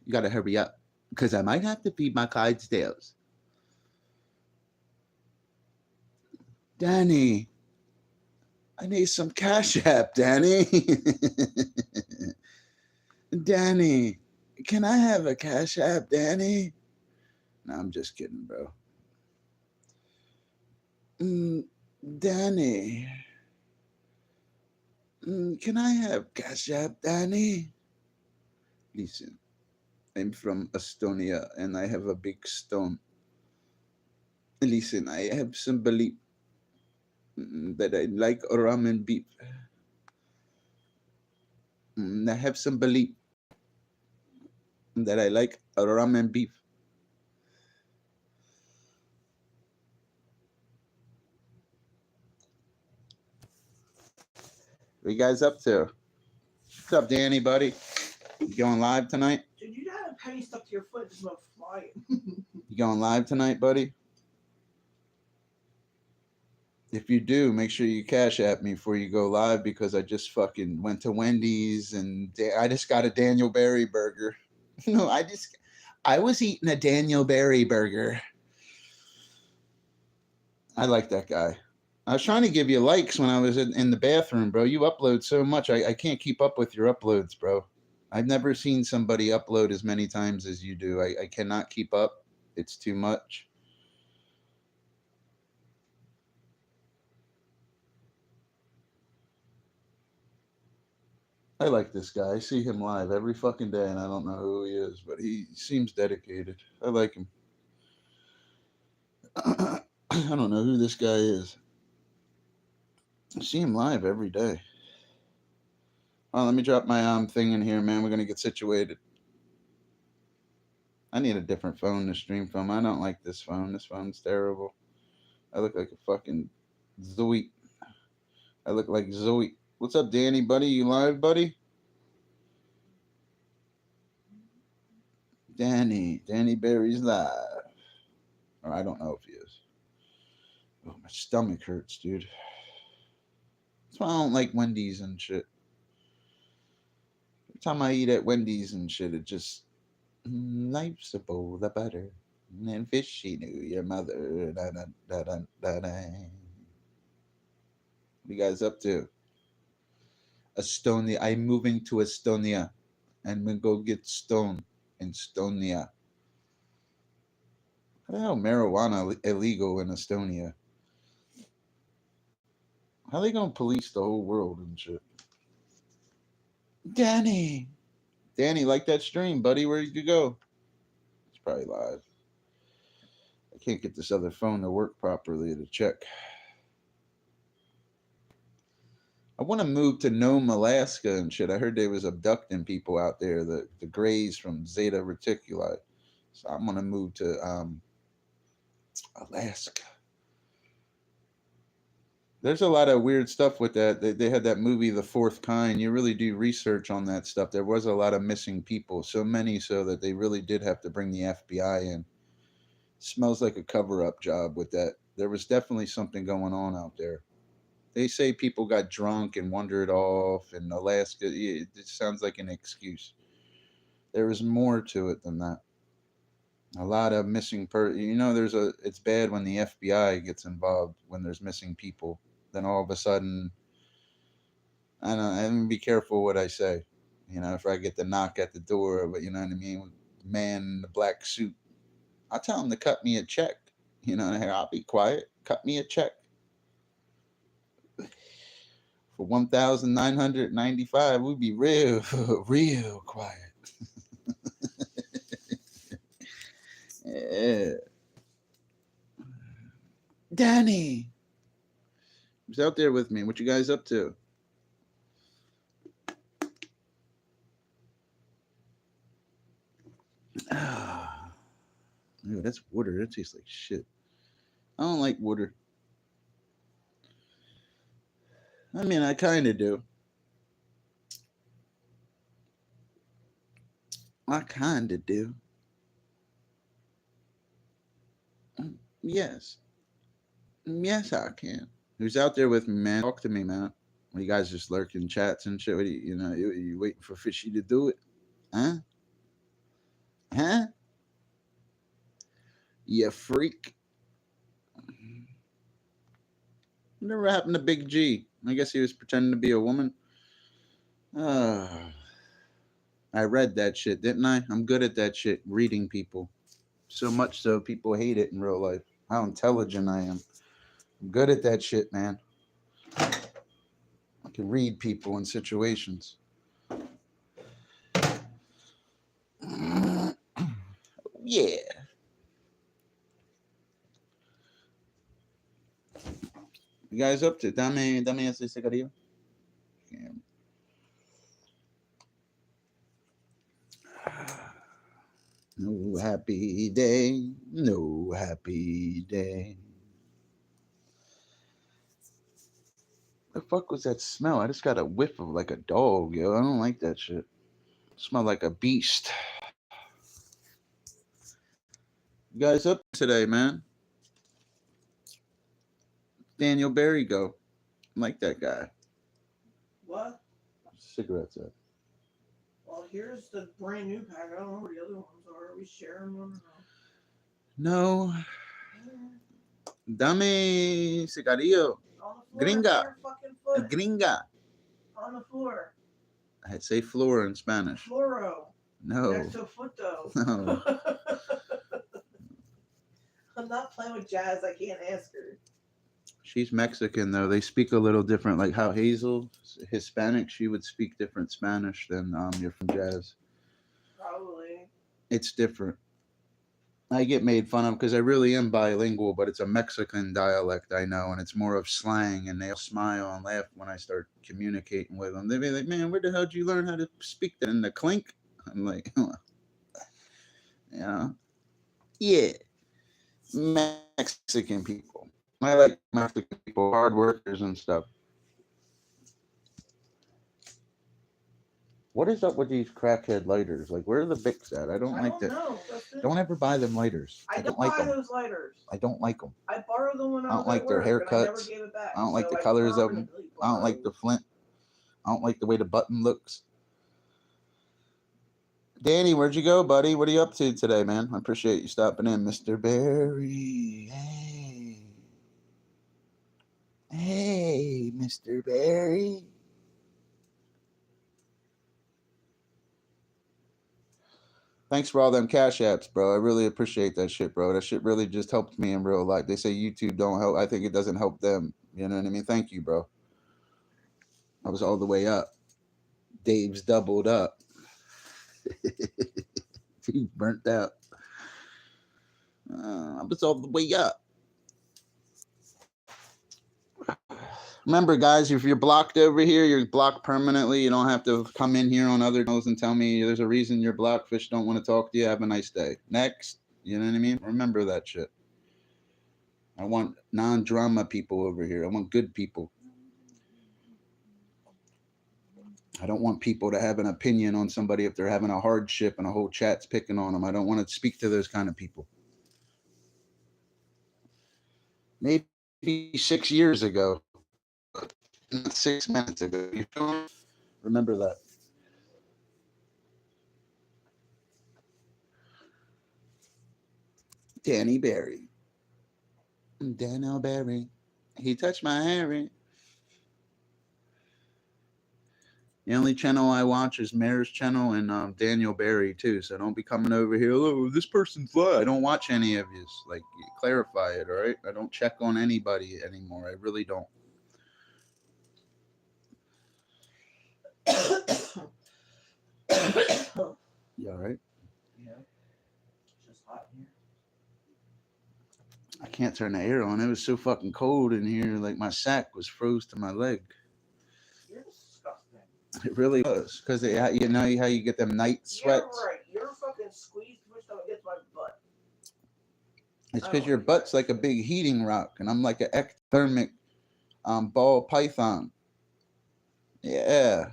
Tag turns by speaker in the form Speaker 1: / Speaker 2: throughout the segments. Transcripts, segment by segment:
Speaker 1: You gotta hurry up because I might have to feed my Clydesdales. Danny, I need some cash app, Danny. Danny, can I have a cash app, Danny? No, I'm just kidding, bro. Mm, Danny, can I have cash app, Danny? Listen, I'm from Estonia and I have a big stone. Listen, I have some belief that I like ramen beef. I have some belief that I like ramen beef. What you guys up to? What's up, Danny, buddy? You going live tonight?
Speaker 2: Dude, you had a penny stuck to your foot just about flying.
Speaker 1: You going live tonight, buddy? If you do, make sure you cash at me before you go live because I just fucking went to Wendy's and I just got a Daniel Berry burger. No, I was eating a Daniel Berry burger. I like that guy. I was trying to give you likes when I was in the bathroom, bro. You upload so much. I can't keep up with your uploads, bro. I've never seen somebody upload as many times as you do. I cannot keep up. It's too much. I like this guy. I see him live every fucking day, and I don't know who he is, but he seems dedicated. I like him. I don't know who this guy is. I see him live every day. Oh, let me drop my thing in here, man. We're gonna get situated. I need a different phone to stream from. I don't like this phone. This phone's terrible. I look like a fucking Zoe. I look like Zoe. What's up, Danny, buddy? You live, buddy? Danny Berry's live. Or I don't know if he is. Oh, my stomach hurts, dude. That's why I don't like Wendy's and shit. Every time I eat at Wendy's and shit, it just life's a bowl of butter and fishy knew your mother. Da, da, da, da, da, da. What you guys up to? Estonia. I'm moving to Estonia. And we go get stoned in Estonia. How the hell marijuana illegal in Estonia? How they gonna police the whole world and shit? Danny, Danny, like that stream, buddy. Where did you go? It's probably live. I can't get this other phone to work properly to check. I want to move to Nome, Alaska and shit. I heard they was abducting people out there, the Greys from Zeta Reticuli. So I'm gonna move to Alaska. There's a lot of weird stuff with that. They had that movie, The Fourth Kind. You really do research on that stuff. There was a lot of missing people, so many so that they really did have to bring the FBI in. Smells like a cover-up job with that. There was definitely something going on out there. They say people got drunk and wandered off in Alaska. It sounds like an excuse. There is more to it than that. A lot of missing it's bad when the FBI gets involved when there's missing people. Then all of a sudden, I don't know, and be careful what I say. If I get the knock at the door, but you know what I mean, man in the black suit, I'll tell him to cut me a check. I'll be quiet. Cut me a check for 1,995. We'd be real, real quiet. Yeah. Danny, who's out there with me? What you guys up to? Ah, ew, that's water. That tastes like shit. I don't like water. I mean, I kind of do. I kind of do. Yes. Yes, I can. Who's out there with me, man? Talk to me, man. Well, you guys just lurking chats and shit. What you waiting for Fishy to do it? Huh? Huh? You freak. Whatever happened to Big G? I guess he was pretending to be a woman. I read that shit, didn't I? I'm good at that shit, reading people. So much so people hate it in real life. How intelligent I am. I'm good at that shit, man. I can read people in situations. Yeah. You guys up to? Dame ese cigarrillo. Yeah. No happy day. No happy day. The fuck was that smell? I just got a whiff of like a dog, yo. I don't like that shit. Smell like a beast. You guys up today, man? Daniel Barry go. I like that guy.
Speaker 2: What?
Speaker 1: Cigarettes at.
Speaker 2: Well, here's the brand new pack. I don't know where the other ones are. Are we sharing one or
Speaker 1: No. Dame cigarrillo.
Speaker 2: On the floor.
Speaker 1: Gringa.
Speaker 2: Your fucking foot.
Speaker 1: Gringa.
Speaker 2: On the floor.
Speaker 1: I'd say floor in Spanish.
Speaker 2: Floro.
Speaker 1: No.
Speaker 2: Next to a foot, though.
Speaker 1: No.
Speaker 2: I'm not playing with Jazz. I can't ask her.
Speaker 1: She's Mexican, though. They speak a little different. Like how Hazel, Hispanic, she would speak different Spanish than you're from Jazz.
Speaker 2: Probably.
Speaker 1: It's different. I get made fun of because I really am bilingual, but it's a Mexican dialect I know, and it's more of slang, and they'll smile and laugh when I start communicating with them. They'll be like, man, where the hell did you learn how to speak that in the clink? I'm like, yeah. Mexican people. I like Mexican people, hard workers and stuff. What is up with these crackhead lighters? Like, where are the Bics at? I don't like that.
Speaker 2: Know.
Speaker 1: Don't ever buy them lighters.
Speaker 2: I don't
Speaker 1: like
Speaker 2: buy
Speaker 1: them.
Speaker 2: those lighters.
Speaker 1: I don't like them.
Speaker 2: I borrowed them when I
Speaker 1: don't
Speaker 2: was
Speaker 1: like
Speaker 2: at
Speaker 1: their
Speaker 2: work, and I never
Speaker 1: haircuts.
Speaker 2: gave it back.
Speaker 1: I don't like
Speaker 2: So
Speaker 1: the colors of them.
Speaker 2: permanently
Speaker 1: I don't like the flint. I don't like the way the button looks. Danny, where'd you go, buddy? What are you up to today, man? I appreciate you stopping in, Mr. Barry. Hey, Mr. Barry. Thanks for all them cash apps, bro. I really appreciate that shit, bro. That shit really just helped me in real life. They say YouTube don't help. I think it doesn't help them. You know what I mean? Thank you, bro. I was all the way up. Dave's doubled up. He burnt out. I was all the way up. Remember, guys, if you're blocked over here, you're blocked permanently. You don't have to come in here on other channels and tell me there's a reason you're blocked. Fish don't want to talk to you. Have a nice day. Next. You know what I mean? Remember that shit. I want non-drama people over here. I want good people. I don't want people to have an opinion on somebody if they're having a hardship and a whole chat's picking on them. I don't want to speak to those kind of people. Maybe 6 years ago, not 6 minutes ago. You feel me? Remember that. Danny Barry. Daniel Barry. He touched my hair. The only channel I watch is Mayor's channel and Daniel Barry too. So don't be coming over here. Oh, this person's live. I don't watch any of you. Like, clarify it, all right? I don't check on anybody anymore. I really don't. You all right?
Speaker 2: Yeah. It's just hot in here.
Speaker 1: I can't turn the air on. It was so fucking cold in here. Like my sack was froze to my leg.
Speaker 2: You're disgusting.
Speaker 1: It really was. Because you know how you get them night sweats?
Speaker 2: Yeah, right. You're fucking squeezed too much time it gets my butt.
Speaker 1: It's because your butt's like a big heating rock, and I'm like an ectothermic ball python. Yeah.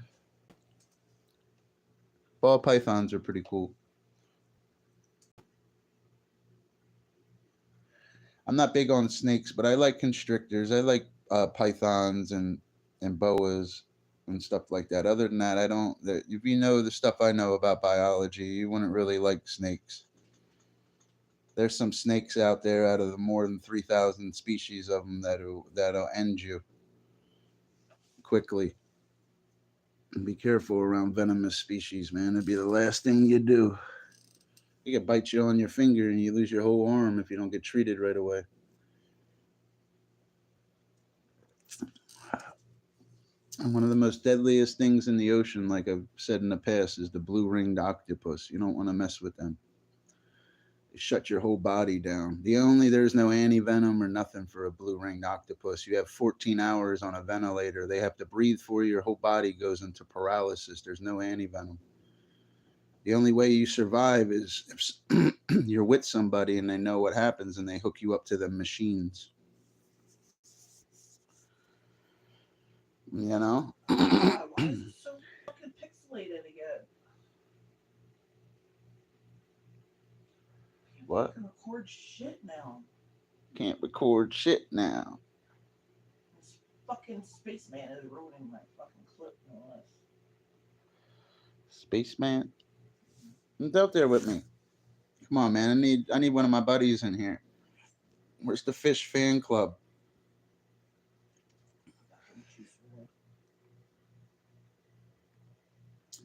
Speaker 1: Ball pythons are pretty cool. I'm not big on snakes, but I like constrictors. I like pythons and boas. and stuff like that. Other than that, I don't. If you know the stuff I know about biology, you wouldn't really like snakes. There's some snakes out there out of the more than 3,000 species of them that'll end you quickly. And be careful around venomous species, man. It'd be the last thing you do. You could bite you on your finger and you lose your whole arm if you don't get treated right away. And one of the most deadliest things in the ocean, like I've said in the past, is the blue-ringed octopus. You don't want to mess with them. They shut your whole body down. There's no anti-venom or nothing for a blue-ringed octopus. You have 14 hours on a ventilator. They have to breathe for you. Your whole body goes into paralysis. There's no anti-venom. The only way you survive is if you're with somebody and they know what happens and they hook you up to the machines. You know?
Speaker 2: God, why is it so fucking pixelated again?
Speaker 1: What?
Speaker 2: I can record shit now.
Speaker 1: Can't record shit now.
Speaker 2: This fucking spaceman is ruining my fucking clip, no less.
Speaker 1: Spaceman? He's out there with me. Come on, man. I need one of my buddies in here. Where's the fish fan club?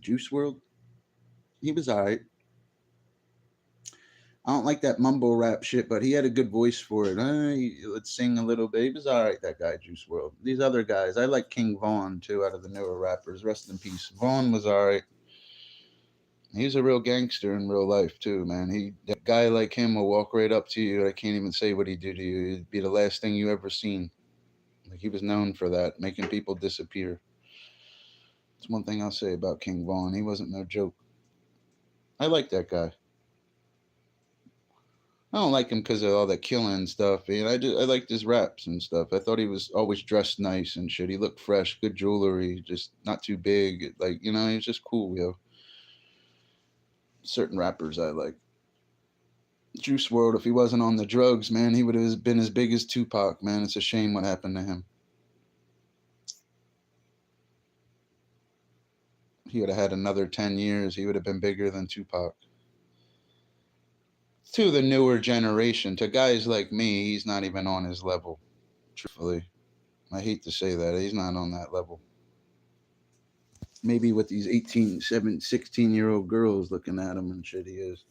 Speaker 1: Juice WRLD? He was alright. I don't like that mumble rap shit, but he had a good voice for it. Let's sing a little bit. He was alright, that guy, Juice WRLD. These other guys, I like King Von too, out of the newer rappers. Rest in peace. Von was alright. He's a real gangster in real life too, man. A guy like him will walk right up to you. I can't even say what he did to you. It'd be the last thing you ever seen. Like, he was known for that, making people disappear. That's one thing I'll say about King Von. He wasn't no joke. I like that guy. I don't like him because of all that killing and stuff. And I liked his raps and stuff. I thought he was always dressed nice and shit. He looked fresh, good jewelry, just not too big. Like, you know, he's just cool, yo. Certain rappers I like. Juice WRLD, if he wasn't on the drugs, man, he would have been as big as Tupac, man. It's a shame what happened to him. He would have had another 10 years. He would have been bigger than Tupac. To the newer generation, to guys like me, he's not even on his level. Truthfully. I hate to say that. He's not on that level. Maybe with these 18, 17, 16-year-old girls looking at him and shit, he is.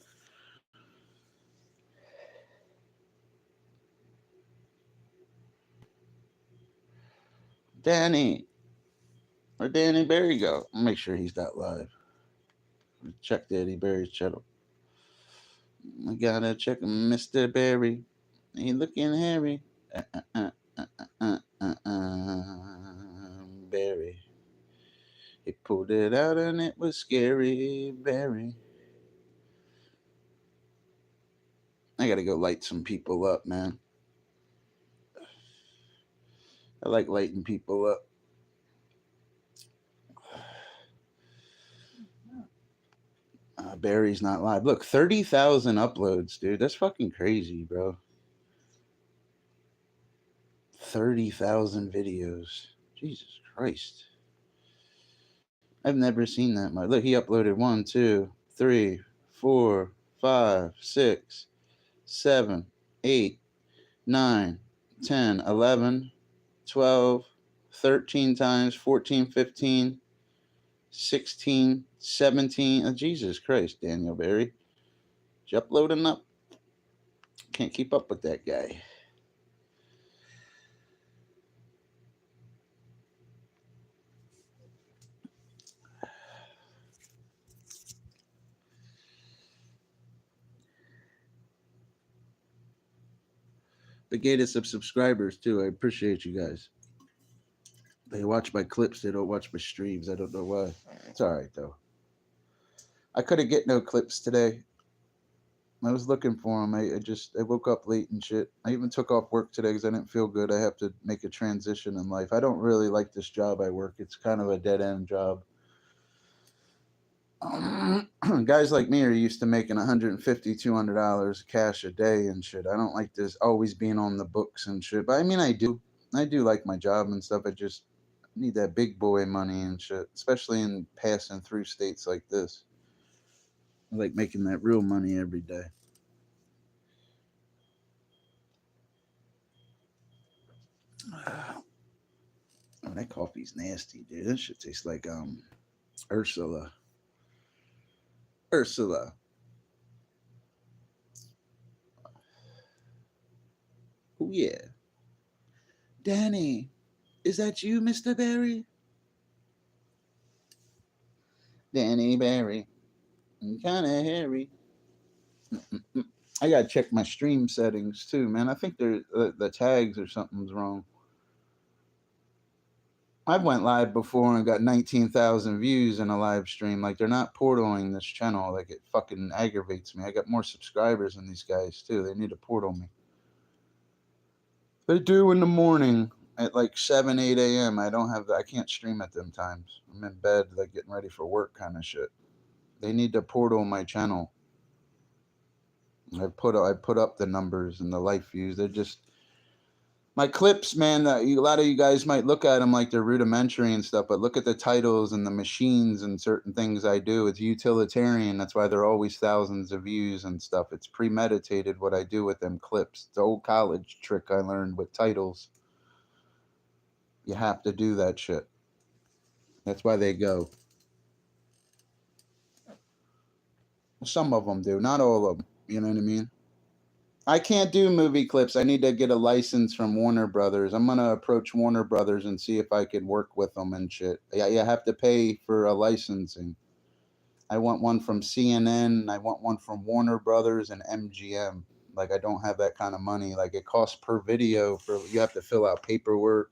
Speaker 1: Danny. Where'd Danny Berry go? I'll make sure he's not live. Check Danny Berry's channel. I gotta check Mr. Berry. He looking hairy. Berry. He pulled it out and it was scary. Berry. I gotta go light some people up, man. I like lighting people up. Barry's not live. Look, 30,000 uploads, dude. That's fucking crazy, bro. 30,000 videos. Jesus Christ. I've never seen that much. Look, he uploaded 1, 2, 3, 4, 5, 6, 7, 8, 9, 10, 11, 12, 13 times, 14, 15, 16, 17. Oh, Jesus Christ, Daniel Berry. Did you upload enough? Can't keep up with that guy. They gained us some subscribers too. I appreciate you guys. They watch my clips. They don't watch my streams. I don't know why. It's all right though. I couldn't get no clips today. I was looking for them. I woke up late and shit. I even took off work today because I didn't feel good. I have to make a transition in life. I don't really like this job I work. It's kind of a dead end job. Guys like me are used to making $150, $200 cash a day and shit. I don't like this always being on the books and shit. But I mean, I do like my job and stuff. Need that big boy money and shit, especially in passing through states like this. I like making that real money every day. Oh, that coffee's nasty, dude. That shit tastes like Ursula. Ursula. Oh yeah. Danny, is that you, Mr. Barry? Danny Barry. Kinda hairy. I gotta check my stream settings too, man. I think the tags or something's wrong. I've went live before and got 19,000 views in a live stream. Like, they're not portaling this channel. Like, it fucking aggravates me. I got more subscribers than these guys too. They need to portal me. They do in the morning at like 7, 8 a.m. I don't have that. I can't stream at them times. I'm in bed, like getting ready for work kind of shit. They need to portal my channel. I put up the numbers and the life views. They're just my clips, man. A lot of you guys might look at them like they're rudimentary and stuff, but look at the titles and the machines and certain things I do. It's utilitarian. That's why they're always thousands of views and stuff. It's premeditated what I do with them clips. It's an old college trick I learned with titles. You have to do that shit. That's why they go. Some of them do, not all of them. You know what I mean? I can't do movie clips. I need to get a license from Warner Brothers. I'm gonna approach Warner Brothers and see if I could work with them and shit. Yeah, you have to pay for a licensing. I want one from CNN. I want one from Warner Brothers and MGM. Like, I don't have that kind of money. Like, it costs per video for you have to fill out paperwork,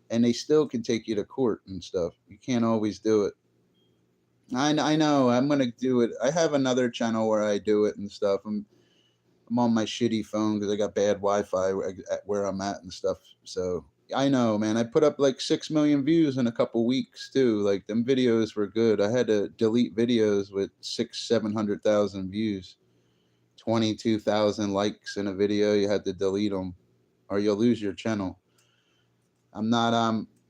Speaker 1: and they still can take you to court and stuff. You can't always do it. I know. I'm gonna do it. I have another channel where I do it and stuff. I'm on my shitty phone because I got bad Wi-Fi where I'm at and stuff. So I know, man. I put up like 6 million views in a couple weeks too. Like, them videos were good. I had to delete videos with 700,000 views, 22,000 likes in a video. You had to delete them, or you'll lose your channel. I'm not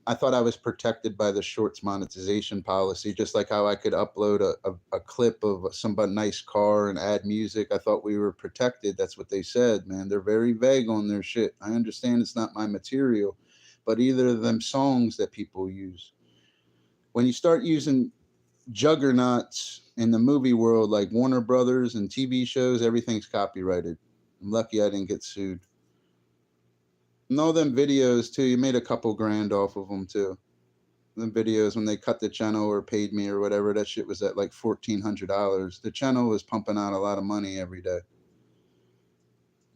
Speaker 1: I thought I was protected by the shorts monetization policy, just like how I could upload a clip of somebody nice car and add music. I thought we were protected. That's what they said, man. They're very vague on their shit. I understand it's not my material, but either of them songs that people use. When you start using juggernauts in the movie world like Warner Brothers and TV shows, everything's copyrighted. I'm lucky I didn't get sued. No, them videos too. You made a couple grand off of them too. Them videos when they cut the channel or paid me or whatever, that shit was at like $1,400. The channel was pumping out a lot of money every day.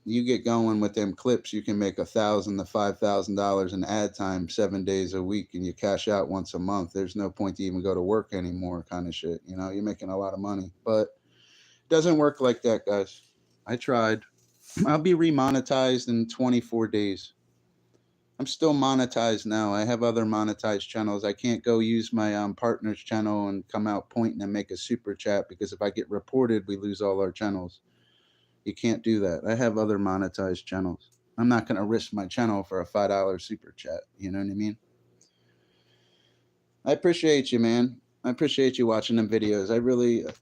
Speaker 1: You get going with them clips, you can make $1,000 to $5,000 in ad time 7 days a week, and you cash out once a month. There's no point to even go to work anymore, kind of shit. You know, you're making a lot of money, but it doesn't work like that, guys. I tried. I'll be remonetized in 24 days. I'm still monetized now. I have other monetized channels. I can't go use my partner's channel and come out pointing and make a super chat, because if I get reported, we lose all our channels. You can't do that. I have other monetized channels. I'm not going to risk my channel for a $5 super chat. You know what I mean? I appreciate you, man. I appreciate you watching them videos.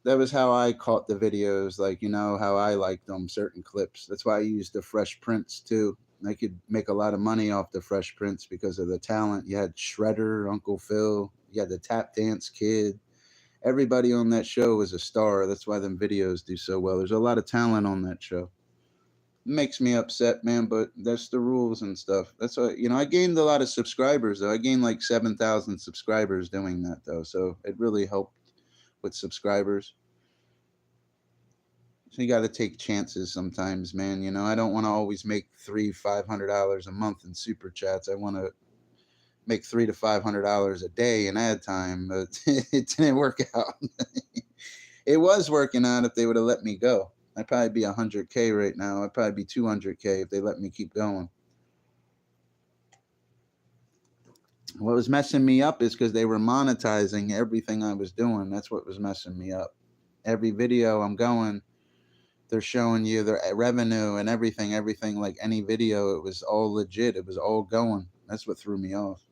Speaker 1: That was how I caught the videos. Like, you know, how I liked them, certain clips. That's why I used the Fresh Prince too. I could make a lot of money off the Fresh Prince because of the talent. You had Shredder, Uncle Phil, you had the Tap Dance Kid. Everybody on that show was a star. That's why them videos do so well. There's a lot of talent on that show. It makes me upset, man, but that's the rules and stuff. That's why, you know, I gained a lot of subscribers, though. I gained like 7,000 subscribers doing that, though. So it really helped with subscribers. So you got to take chances sometimes, man. You know, I don't want to always make $300-$500 a month in super chats. I want to make $300 to $500 a day in ad time, but it didn't work out. It was working out if they would have let me go. I'd probably be 100K right now. I'd probably be 200K if they let me keep going. What was messing me up is because they were monetizing everything I was doing. That's what was messing me up. Every video I'm going, they're showing you their revenue and everything like any video. It was all legit. It was all going. That's what threw me off.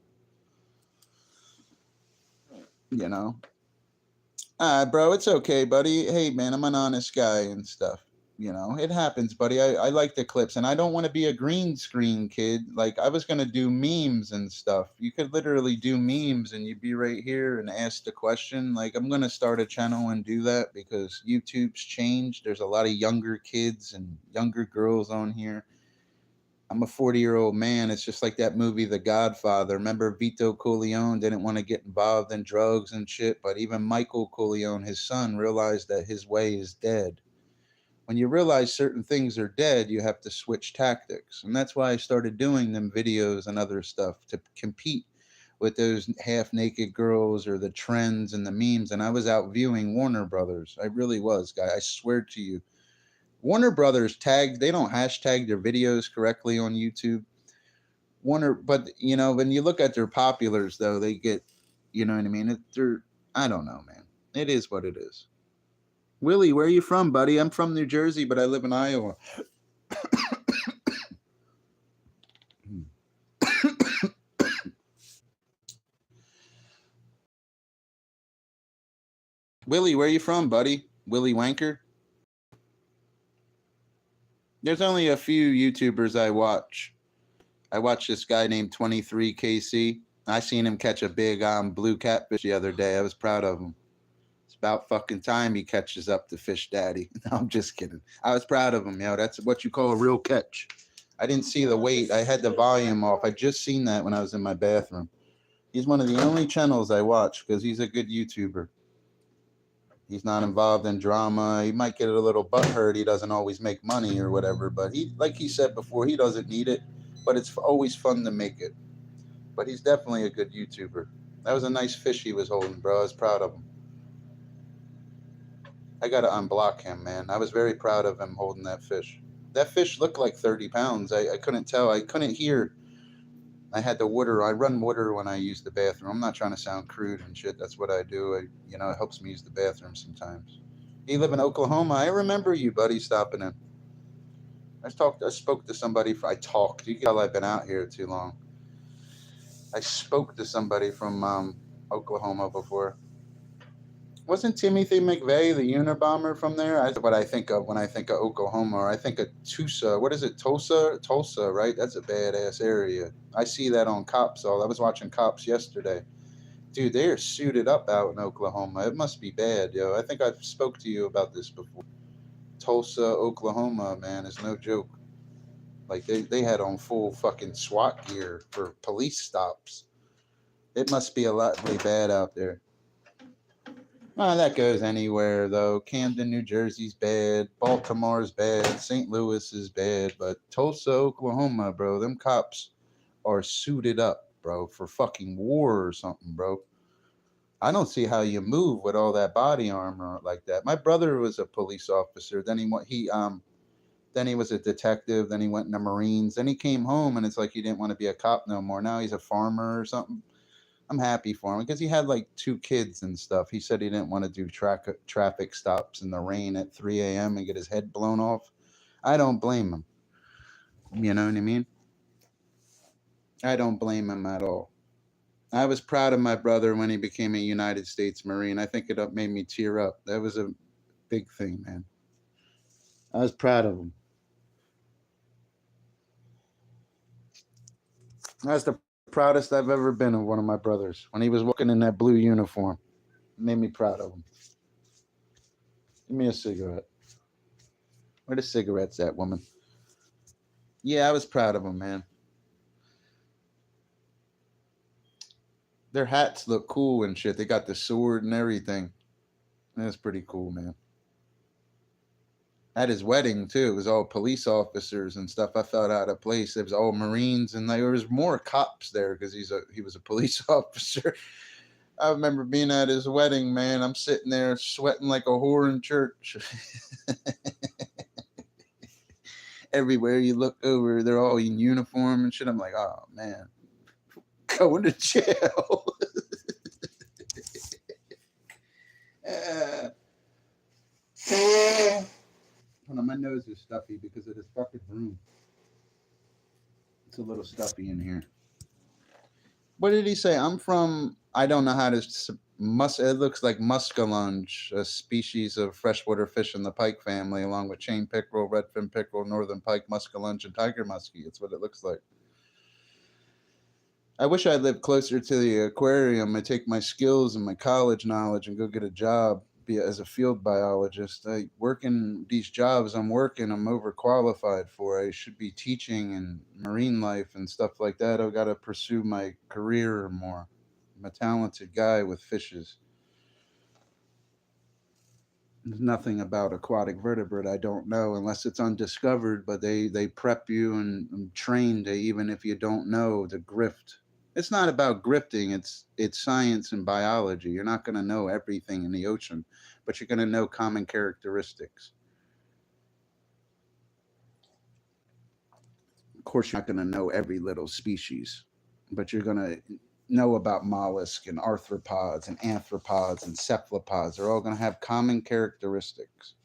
Speaker 1: you know. Bro, it's okay, buddy. Hey, man, I'm an honest guy and stuff. You know, it happens, buddy. I like the clips, and I don't want to be a green screen kid. Like, I was going to do memes and stuff. You could literally do memes, and you'd be right here and ask the question. Like, I'm going to start a channel and do that because YouTube's changed. There's a lot of younger kids and younger girls on here. I'm a 40-year-old man. It's just like that movie, The Godfather. Remember, Vito Corleone didn't want to get involved in drugs and shit, but even Michael Corleone, his son, realized that his way is dead. When you realize certain things are dead, you have to switch tactics. And that's why I started doing them videos and other stuff to compete with those half naked girls or the trends and the memes. And I was out viewing Warner Brothers. I really was, guy. I swear to you. Warner Brothers tagged, they don't hashtag their videos correctly on YouTube. Warner, but you know, when you look at their populars though, they get, you know what I mean? They're, I don't know, man. It is what it is. Willie, where are you from, buddy? I'm from New Jersey, but I live in Iowa. Willie, where are you from, buddy? Willie Wanker? There's only a few YouTubers I watch. I watched this guy named 23KC. I seen him catch a big blue catfish the other day. I was proud of him. It's about fucking time he catches up to Fish Daddy. No, I'm just kidding. I was proud of him, yo. That's what you call a real catch. I didn't see the weight. I had the volume off. I just seen that when I was in my bathroom. He's one of the only channels I watch because he's a good YouTuber. He's not involved in drama. He might get a little butthurt. He doesn't always make money or whatever, but he, like he said before, he doesn't need it, but it's always fun to make it. But he's definitely a good YouTuber. That was a nice fish he was holding, bro. I was proud of him. I got to unblock him, man. I was very proud of him holding that fish. That fish looked like 30 pounds. I couldn't tell. I couldn't hear. I had the water. I run water when I use the bathroom. I'm not trying to sound crude and shit. That's what I do. It helps me use the bathroom sometimes. You live in Oklahoma. I remember you, buddy, stopping in. I spoke to somebody. You can tell I've been out here too long. I spoke to somebody from Oklahoma before. Wasn't Timothy McVeigh the Unabomber from there? That's what I think of when I think of Oklahoma, or I think of Tulsa. What is it, Tulsa? Tulsa, right? That's a badass area. I see that on Cops. I was watching Cops yesterday. Dude, they are suited up out in Oklahoma. It must be bad, yo. I think I've spoke to you about this before. Tulsa, Oklahoma, man, is no joke. Like, they had on full fucking SWAT gear for police stops. It must be a lot really bad out there. That goes anywhere, though. Camden, New Jersey's bad. Baltimore's bad. St. Louis is bad. But Tulsa, Oklahoma, bro, them cops are suited up, bro, for fucking war or something, bro. I don't see how you move with all that body armor like that. My brother was a police officer. Then he was a detective. Then he went in the Marines. Then he came home, and it's like he didn't want to be a cop no more. Now he's a farmer or something. I'm happy for him because he had like 2 kids and stuff. He said he didn't want to do traffic stops in the rain at 3 a.m. and get his head blown off. I don't blame him. You know what I mean? I don't blame him at all. I was proud of my brother when he became a United States Marine. I think it made me tear up. That was a big thing, man. I was proud of him. That's the proudest I've ever been of one of my brothers when he was walking in that blue uniform. It made me proud of him. Give me a cigarette. Where the cigarettes at, woman? Yeah, I was proud of him, man. Their hats look cool and shit. They got the sword and everything. That's pretty cool, man. At his wedding too, it was all police officers and stuff. I felt out of place. It was all Marines, and there was more cops there because he was a police officer. I remember being at his wedding, man. I'm sitting there sweating like a whore in church. Everywhere you look over, they're all in uniform and shit. I'm like, oh man, going to jail. Hold on, my nose is stuffy because of this fucking room. It's a little stuffy in here. What did he say? I'm from, I don't know how to, it looks like muskellunge, a species of freshwater fish in the pike family, along with chain pickerel, redfin pickerel, northern pike, muskellunge, and tiger muskie. It's what it looks like. I wish I lived closer to the aquarium. I take my skills and my college knowledge and go get a job, be as a field biologist. I working these jobs I'm working, I'm overqualified for. I should be teaching and marine life and stuff like that. I've got to pursue my career more. I'm a talented guy with fishes. There's nothing about aquatic vertebrate I don't know unless it's undiscovered, but they prep you and train to, even if you don't know, to grift. It's not about grifting, it's science and biology. You're not going to know everything in the ocean, but you're going to know common characteristics. Of course, you're not going to know every little species, but you're going to know about mollusks and arthropods and anthropods and cephalopods. They're all going to have common characteristics.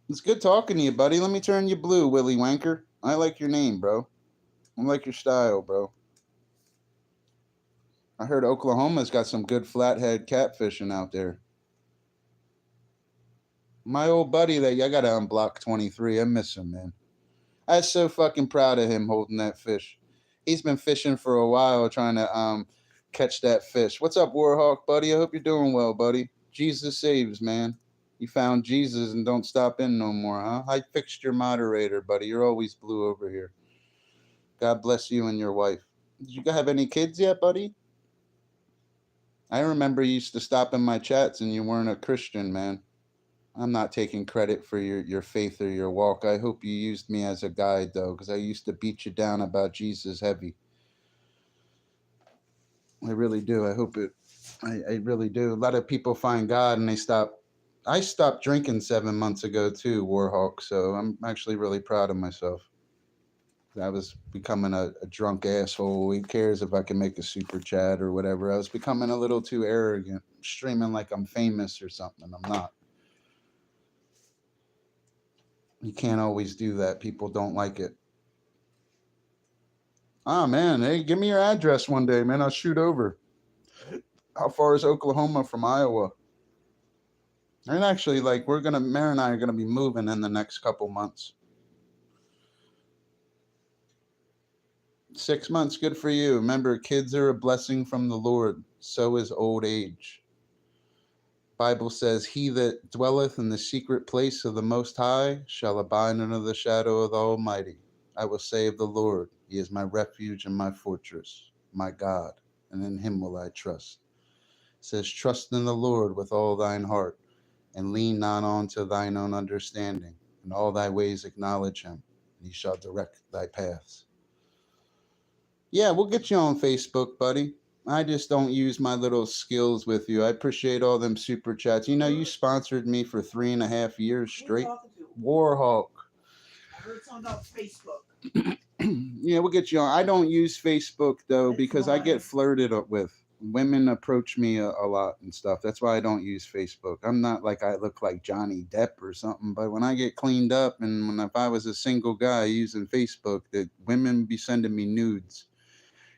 Speaker 1: It's good talking to you, buddy. Let me turn you blue, Willy Wanker. I like your name, bro. I like your style, bro. I heard Oklahoma's got some good flathead catfishing out there. My old buddy that I got to unblock 23. I miss him, man. I was so fucking proud of him holding that fish. He's been fishing for a while trying to catch that fish. What's up, Warhawk, buddy? I hope you're doing well, buddy. Jesus saves, man. You found Jesus and don't stop in no more, huh? I fixed your moderator, buddy. You're always blue over here. God bless you and your wife. Did you have any kids yet, buddy? I remember you used to stop in my chats and you weren't a Christian, man. I'm not taking credit for your faith or your walk. I hope you used me as a guide, though, because I used to beat you down about Jesus heavy. I really do. I hope it. I really do. A lot of people find God and they stop. I stopped drinking 7 months ago, too, Warhawk. So I'm actually really proud of myself. I was becoming a drunk asshole. Who cares if I can make a super chat or whatever? I was becoming a little too arrogant, streaming like I'm famous or something. I'm not. You can't always do that. People don't like it. Ah, man. Hey, give me your address one day, man. I'll shoot over. How far is Oklahoma from Iowa? And actually, like, Mary and I are going to be moving in the next couple months. 6 months, good for you. Remember, kids are a blessing from the Lord. So is old age. Bible says, he that dwelleth in the secret place of the Most High shall abide under the shadow of the Almighty. I will say of the Lord, he is my refuge and my fortress, my God, and in him will I trust. It says, trust in the Lord with all thine heart, and lean not unto thine own understanding. In all thy ways acknowledge him, and he shall direct thy paths. Yeah, we'll get you on Facebook, buddy. I just don't use my little skills with you. I appreciate all them super chats. You know, you sponsored me for 3.5 years straight. Warhawk.
Speaker 2: I heard something about Facebook.
Speaker 1: Yeah, we'll get you on. I don't use Facebook, though, because I get flirted with. Women approach me a lot and stuff. That's why I don't use Facebook. I'm not like I look like Johnny Depp or something, but when I get cleaned up and if I was a single guy using Facebook, that women be sending me nudes.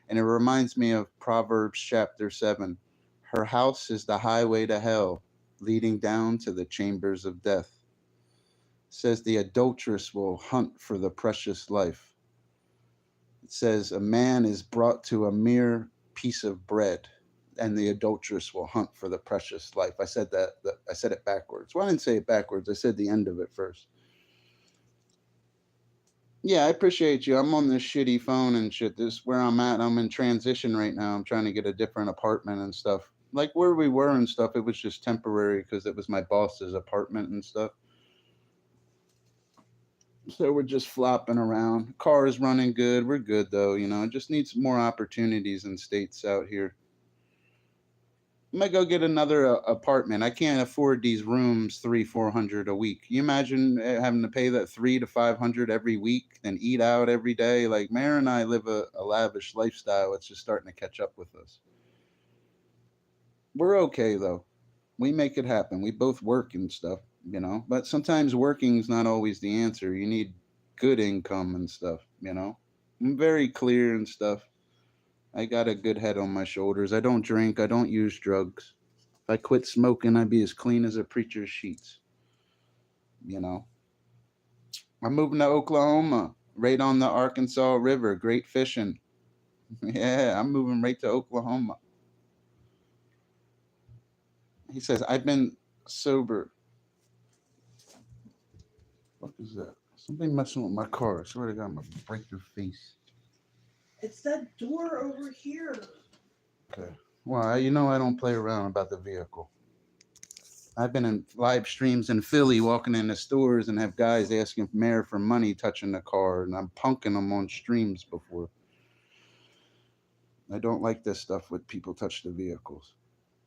Speaker 1: And it reminds me of Proverbs chapter 7. Her house is the highway to hell, leading down to the chambers of death. It says the adulteress will hunt for the precious life. It says a man is brought to a mere piece of bread, and the adulteress will hunt for the precious life. I said I said it backwards. Well, I didn't say it backwards. I said the end of it first. Yeah, I appreciate you. I'm on this shitty phone and shit. This is where I'm at. I'm in transition right now. I'm trying to get a different apartment and stuff. Like where we were and stuff, it was just temporary because it was my boss's apartment and stuff. So we're just flopping around. Car is running good. We're good though, you know. It just needs more opportunities in states out here. I might go get another apartment. I can't afford these rooms $300-400 a week. You imagine having to pay that $300 to $500 every week, then eat out every day. Like Mary and I live a lavish lifestyle. It's just starting to catch up with us. We're okay though. We make it happen. We both work and stuff, you know. But sometimes working's not always the answer. You need good income and stuff, you know. I'm very clear and stuff. I got a good head on my shoulders. I don't drink. I don't use drugs. If I quit smoking, I'd be as clean as a preacher's sheets. You know, I'm moving to Oklahoma, right on the Arkansas River. Great fishing. Yeah, I'm moving right to Oklahoma. He says, I've been sober. What is that? Somebody messing with my car. I swear to God, I'm going to break your face.
Speaker 2: It's that door over here.
Speaker 1: Okay. Well, you know I don't play around about the vehicle. I've been in live streams in Philly, walking into stores and have guys asking mayor for money touching the car, and I'm punking them on streams before. I don't like this stuff with people touch the vehicles.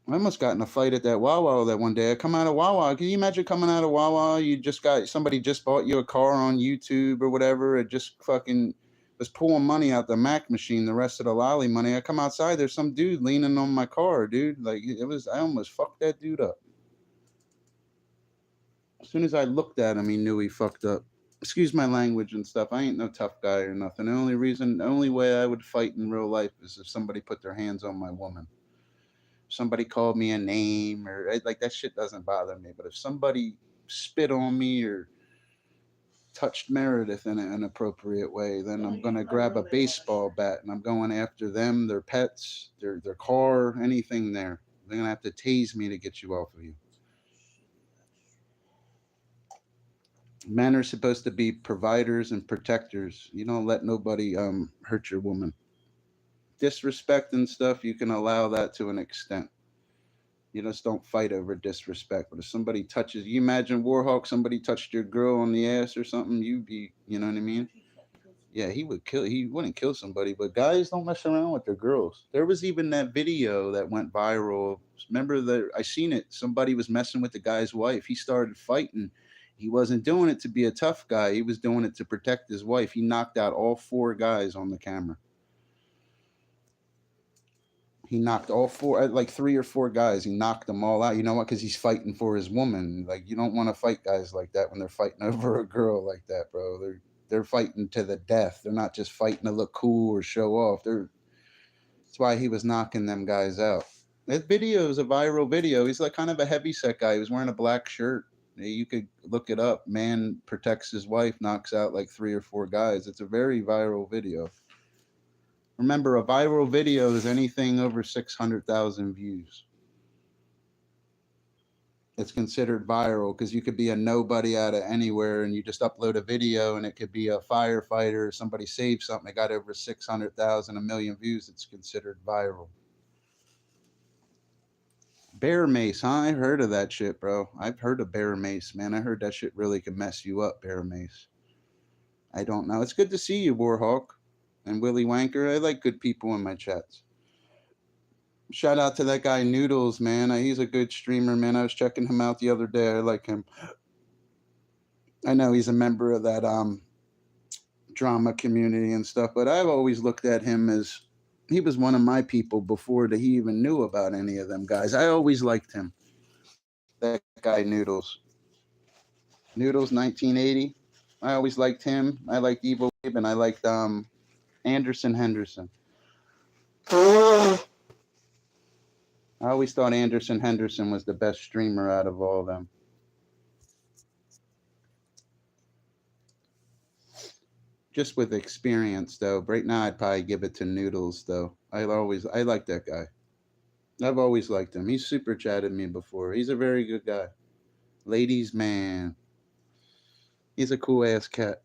Speaker 1: I almost got in a fight at that Wawa that one day. I come out of Wawa. Can you imagine coming out of Wawa? You just got somebody just bought you a car on YouTube or whatever. It just fucking was pulling money out the Mac machine, the rest of the lolly money. I come outside, there's some dude leaning on my car, dude. Like it was, I almost fucked that dude up. As soon as I looked at him, he knew he fucked up. Excuse my language and stuff. I ain't no tough guy or nothing. The only way I would fight in real life is if somebody put their hands on my woman. Somebody called me a name or like that shit doesn't bother me. But if somebody spit on me or touched Meredith in an inappropriate way, then I'm gonna grab a baseball bat and I'm going after them, their pets, their car, anything there. They're gonna have to tase me to get you off of you. Men are supposed to be providers and protectors. You don't let nobody hurt your woman. Disrespect and stuff, you can allow that to an extent. You just don't fight over disrespect. But if somebody touches you, imagine Warhawk, somebody touched your girl on the ass or something, you'd be, you know what I mean? Yeah, he would kill. He wouldn't kill somebody, but guys don't mess around with their girls. There was even that video that went viral. Remember that I seen it. Somebody was messing with the guy's wife. He started fighting. He wasn't doing it to be a tough guy. He was doing it to protect his wife. He knocked out all four guys on the camera. He knocked all four, like three or four guys. He knocked them all out. You know what? Because he's fighting for his woman. Like you don't want to fight guys like that when they're fighting over a girl like that, bro. They're fighting to the death. They're not just fighting to look cool or show off. That's why he was knocking them guys out. That video is a viral video. He's like kind of a heavy set guy. He was wearing a black shirt. You could look it up. Man protects his wife, knocks out like three or four guys. It's a very viral video. Remember, a viral video is anything over 600,000 views. It's considered viral because you could be a nobody out of anywhere and you just upload a video and it could be a firefighter, somebody saved something, it got over 600,000, a million views. It's considered viral. Bear mace, huh? I heard of that shit, bro. I've heard of bear mace, man. I heard that shit really can mess you up, bear mace. I don't know. It's good to see you, Warhawk and Willy Wanker. I like good people in my chats. Shout out to that guy Noodles, man. He's a good streamer, man. I was checking him out the other day. I like him. I know he's a member of that drama community and stuff, but I've always looked at him as he was one of my people before that he even knew about any of them guys. I always liked him. That guy Noodles. Noodles 1980. I always liked him. I liked Evil Abe and I liked Anderson Henderson. I always thought Anderson Henderson was the best streamer out of all of them. Just with experience, though. Right now, I'd probably give it to Noodles, though. I like that guy. I've always liked him. He's super chatted me before. He's a very good guy. Ladies, man. He's a cool ass cat.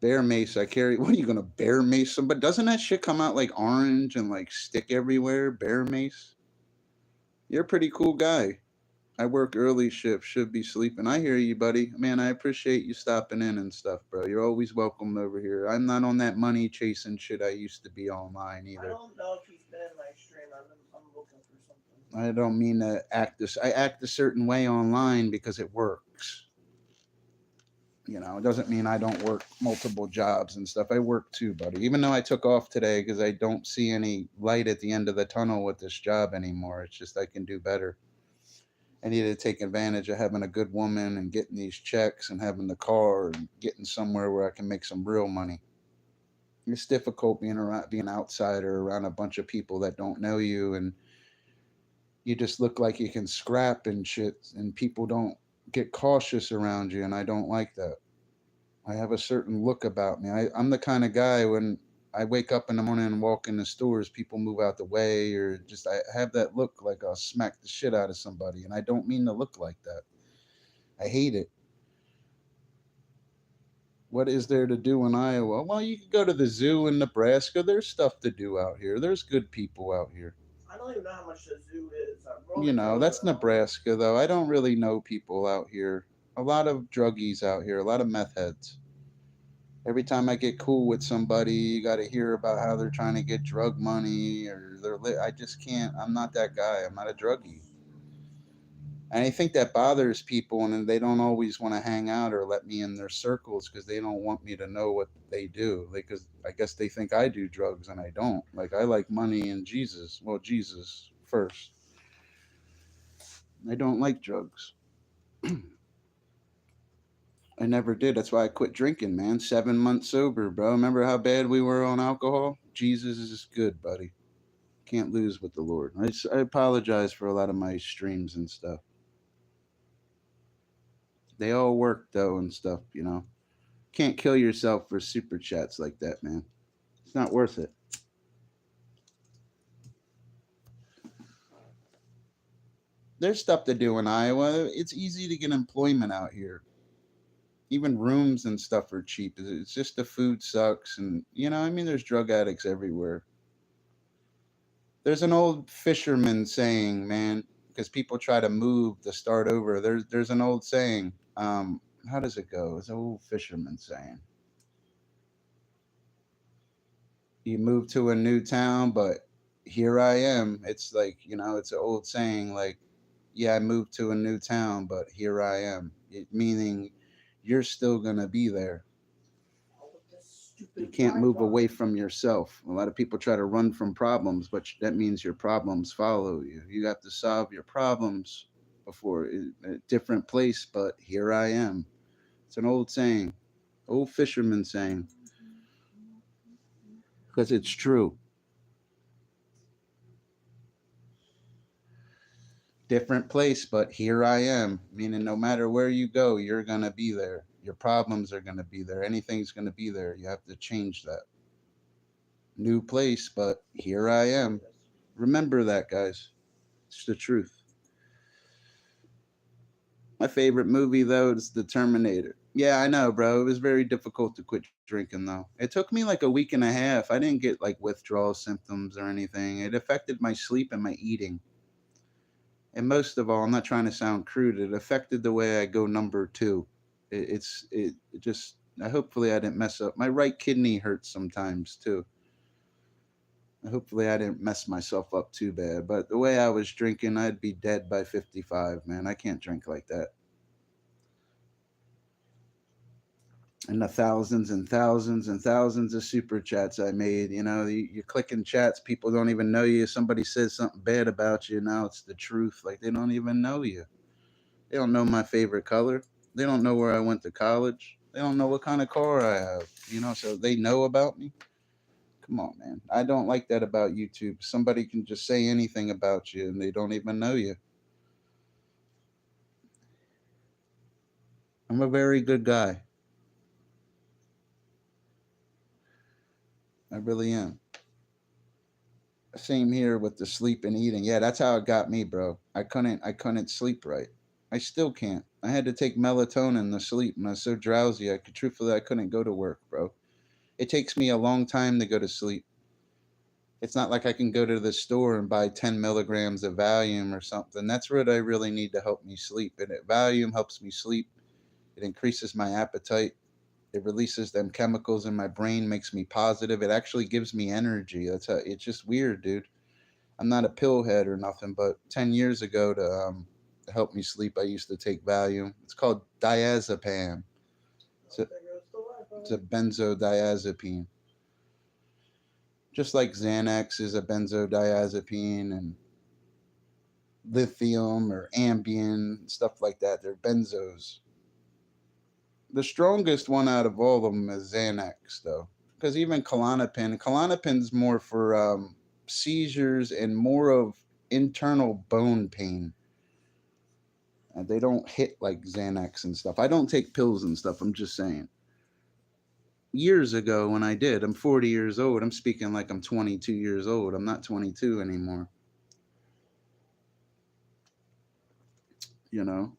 Speaker 1: Bear mace. I carry. What are you gonna bear mace somebody? Doesn't that shit come out like orange and like stick everywhere? Bear mace. You're a pretty cool guy. I work early shift, should be sleeping. I hear you, buddy. Man, I appreciate you stopping in and stuff, bro. You're always welcome over here. I'm not on that money chasing shit I used to be online
Speaker 2: I
Speaker 1: either.
Speaker 2: don't know if he's been in my stream. I'm looking for something.
Speaker 1: I don't mean to act this. I act a certain way online because it works. You know, it doesn't mean I don't work multiple jobs and stuff. I work too, buddy. Even though I took off today because I don't see any light at the end of the tunnel with this job anymore. It's just I can do better. I need to take advantage of having a good woman and getting these checks and having the car and getting somewhere where I can make some real money. It's difficult being an outsider around a bunch of people that don't know you, and you just look like you can scrap and shit, and people don't get cautious around you, and I don't like that. I have a certain look about me. I'm the kind of guy when I wake up in the morning and walk in the stores, people move out the way, or just I have that look like I'll smack the shit out of somebody, and I don't mean to look like that. I hate it. What is there to do in Iowa? Well, you can go to the zoo in Nebraska. There's stuff to do out here. There's good people out here.
Speaker 2: I don't even know how much the zoo is. I've
Speaker 1: You
Speaker 2: only
Speaker 1: know,
Speaker 2: drove
Speaker 1: that's
Speaker 2: around.
Speaker 1: Nebraska, though. I don't really know people out here. A lot of druggies out here, a lot of meth heads. Every time I get cool with somebody, you got to hear about how they're trying to get drug money or I just can't. I'm not that guy. I'm not a druggie. And I think that bothers people, and they don't always want to hang out or let me in their circles because they don't want me to know what they do. Because I guess they think I do drugs and I don't. Like, I like money and Jesus. Well, Jesus first. I don't like drugs. I never did. That's why I quit drinking, man. 7 months sober, bro. Remember how bad we were on alcohol? Jesus is good, buddy. Can't lose with the Lord. I apologize for a lot of my streams and stuff. They all work, though, and stuff, you know. Can't kill yourself for super chats like that, man. It's not worth it. There's stuff to do in Iowa. It's easy to get employment out here. Even rooms and stuff are cheap. It's just the food sucks, and I mean, there's drug addicts everywhere. There's an old fisherman saying, man, because people try to move to start over. There's an old saying. How does it go? It's an old fisherman saying. You move to a new town, but here I am. It's like, it's an old saying like, yeah, I moved to a new town, but here I am. Meaning you're still going to be there.
Speaker 2: Oh, with this
Speaker 1: You
Speaker 2: stupid
Speaker 1: can't move
Speaker 2: Wi-Fi.
Speaker 1: away from yourself. A lot of people try to run from problems, but that means your problems follow you. You have to solve your problems before a different place, but here I am. It's an old saying, old fisherman saying, because it's true. Different place, but here I am. Meaning, no matter where you go, you're going to be there. Your problems are going to be there. Anything's going to be there. You have to change that. New place, but here I am. Remember that, guys. It's the truth. My favorite movie, though, is The Terminator. Yeah, I know, bro. It was very difficult to quit drinking, though. It took me like a week and a half. I didn't get like withdrawal symptoms or anything. It affected my sleep and my eating. And most of all, I'm not trying to sound crude, it affected the way I go number two. It just, hopefully I didn't mess up. My right kidney hurts sometimes too. Hopefully I didn't mess myself up too bad. But the way I was drinking, I'd be dead by 55, man. I can't drink like that. And the thousands and thousands and thousands of super chats I made, you're clicking chats, people don't even know you. Somebody says something bad about you, now it's the truth. Like, they don't even know you. They don't know my favorite color. They don't know where I went to college. They don't know what kind of car I have, so they know about me. Come on, man. I don't like that about YouTube. Somebody can just say anything about you and they don't even know you. I'm a very good guy. I really am. Same here with the sleep and eating. Yeah, that's how it got me, bro. I couldn't sleep right. I still can't. I had to take melatonin to sleep and I was so drowsy I couldn't go to work, bro. It takes me a long time to go to sleep. It's not like I can go to the store and buy 10 milligrams of Valium or something. That's what I really need to help me sleep. And Valium helps me sleep. It increases my appetite. It releases them chemicals in my brain, makes me positive. It actually gives me energy. It's just weird, dude. I'm not a pill head or nothing, but 10 years ago to help me sleep, I used to take Valium. It's called diazepam. It's
Speaker 2: Oh,
Speaker 1: a,
Speaker 2: there goes the
Speaker 1: it's
Speaker 2: Wi-Fi.
Speaker 1: a benzodiazepine. Just like Xanax is a benzodiazepine and lithium or Ambien, stuff like that. They're benzos. The strongest one out of all of them is Xanax, though. because even Klonopin's more for seizures and more of internal bone pain. They don't hit like Xanax and stuff. I don't take pills and stuff. I'm just saying. Years ago when I did, I'm 40 years old. I'm speaking like I'm 22 years old. I'm not 22 anymore. You know,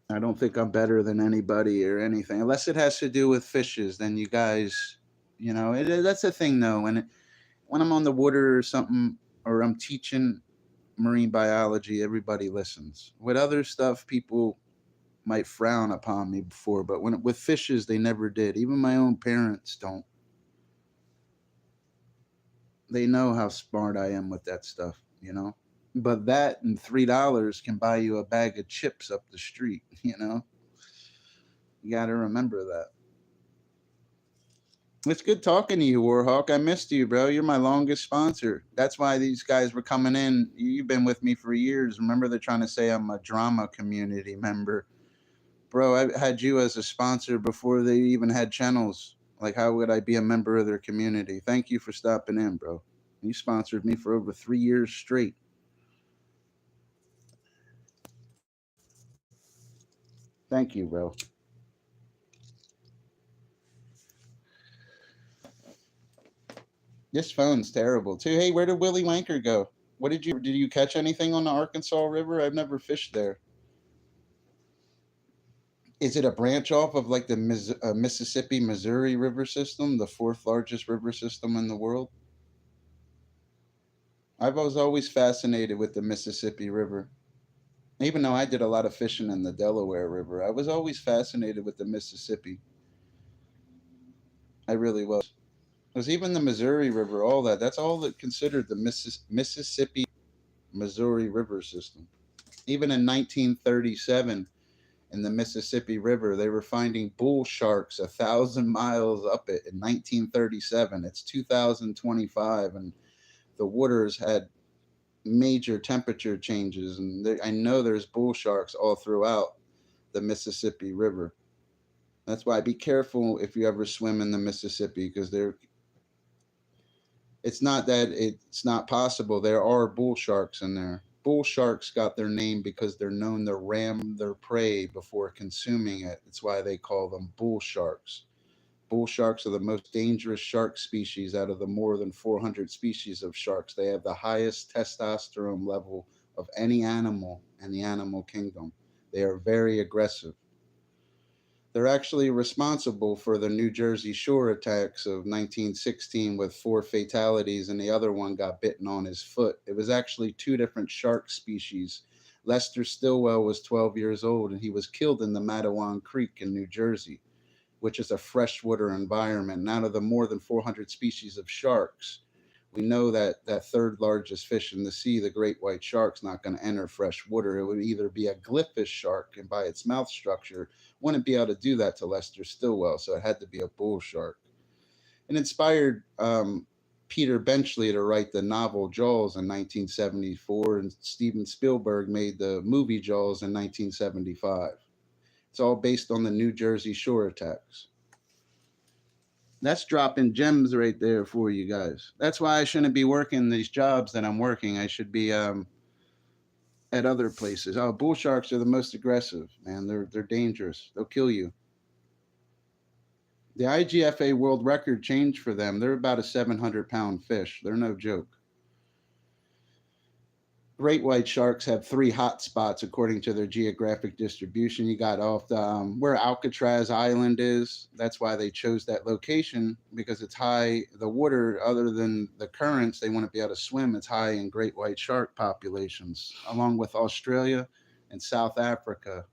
Speaker 1: I don't think I'm better than anybody or anything, unless it has to do with fishes. Then you guys, that's the thing though. When I'm on the water or something, or I'm teaching marine biology, everybody listens. With other stuff, people might frown upon me before, but with fishes, they never did. Even my own parents don't. They know how smart I am with that stuff, you know. But that and $3 can buy you a bag of chips up the street, you know. You got to remember that. It's good talking to you, Warhawk. I missed you, bro. You're my longest sponsor. That's why these guys were coming in. You've been with me for years. Remember, they're trying to say I'm a drama community member. Bro, I had you as a sponsor before they even had channels. Like, how would I be a member of their community? Thank you for stopping in, bro. You sponsored me for over 3 years straight. Thank you, bro. This phone's terrible too. Hey, where did Willie Wanker go? Did you catch anything on the Arkansas River? I've never fished there. Is it a branch off of like the Mississippi Missouri River system, the fourth largest river system in the world? I was always fascinated with the Mississippi River. Even though I did a lot of fishing in the Delaware River, I was always fascinated with the Mississippi. I really was. Because even the Missouri River, all that's all that considered the Mississippi Missouri River system. Even in 1937, in the Mississippi River, they were finding bull sharks 1,000 miles up it in 1937. It's 2025, and the waters had major temperature changes. And I know there's bull sharks all throughout the Mississippi River. That's why be careful if you ever swim in the Mississippi, because it's not that it's not possible. There are bull sharks in there. Bull sharks got their name because they're known to ram their prey before consuming it. That's why they call them bull sharks. Bull sharks are the most dangerous shark species out of the more than 400 species of sharks. They have the highest testosterone level of any animal in the animal kingdom. They are very aggressive. They're actually responsible for the New Jersey shore attacks of 1916 with 4 fatalities, and the other one got bitten on his foot. It was actually 2 different shark species. Lester Stillwell was 12 years old, and he was killed in the Matawan Creek in New Jersey, which is a freshwater environment. And out of the more than 400 species of sharks, we know that that third largest fish in the sea, the great white shark's not going to enter fresh water. It would either be a glyphis shark, and by its mouth structure, wouldn't be able to do that to Lester Stillwell, so it had to be a bull shark. It inspired Peter Benchley to write the novel Jaws in 1974, and Steven Spielberg made the movie Jaws in 1975. It's all based on the New Jersey shore attacks. That's dropping gems right there for you guys. That's why I shouldn't be working these jobs that I'm working. I should be at other places. Oh, bull sharks are the most aggressive, man. They're dangerous. They'll kill you. The IGFA world record changed for them. They're about a 700-pound fish. They're no joke. Great white sharks have 3 hot spots according to their geographic distribution. You got off the where Alcatraz Island is. That's why they chose that location, because it's high. The water, other than the currents, they want to be able to swim. It's high in great white shark populations, along with Australia and South Africa.